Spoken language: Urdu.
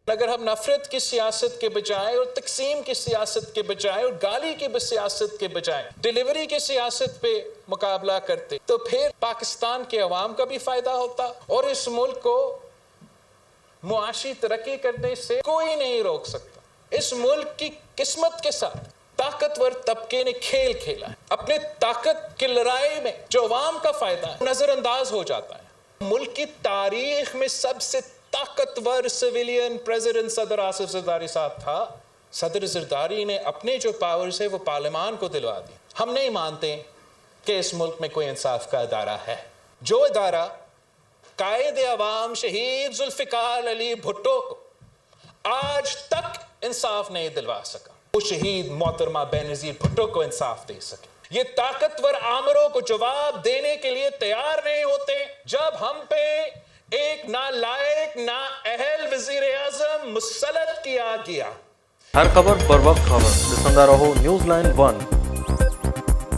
اگر ہم نفرت کی سیاست کے بجائے اور تقسیم کی سیاست کے بجائے اور گالی کی سیاست کے بجائے ڈیلیوری کی سیاست پہ مقابلہ کرتے تو پھر پاکستان کے عوام کا بھی فائدہ ہوتا اور اس ملک کو معاشی ترقی کرنے سے کوئی نہیں روک سکتا. اس ملک کی قسمت کے ساتھ طاقتور طبقے نے کھیل کھیلا ہے. اپنے طاقت کی لڑائی میں جو عوام کا فائدہ ہے نظر انداز ہو جاتا ہے. ملک کی تاریخ میں سب سے طاقتور سویلین پریزیڈنٹ صدر آصف زرداری صاحب تھا. صدر زرداری نے اپنے جو پاورز ہے وہ پارلیمان کو دلوا دی. ہم نہیں مانتے کہ اس ملک میں کوئی انصاف کا ادارہ ہے. جو ادارہ قائد عوام شہید ذوالفقار علی بھٹو کو آج تک انصاف نہیں دلوا سکا وہ شہید محترمہ بینظیر بھٹو کو انصاف دے سکے. یہ طاقتور آمروں کو جواب دینے کے لیے تیار نہیں ہوتے جب ہم پہ ایک نالائق نااہل وزیر اعظم مسلط کیا گیا. ہر خبر پر وقت خبر. پسندہ رہو نیوز لائن 1.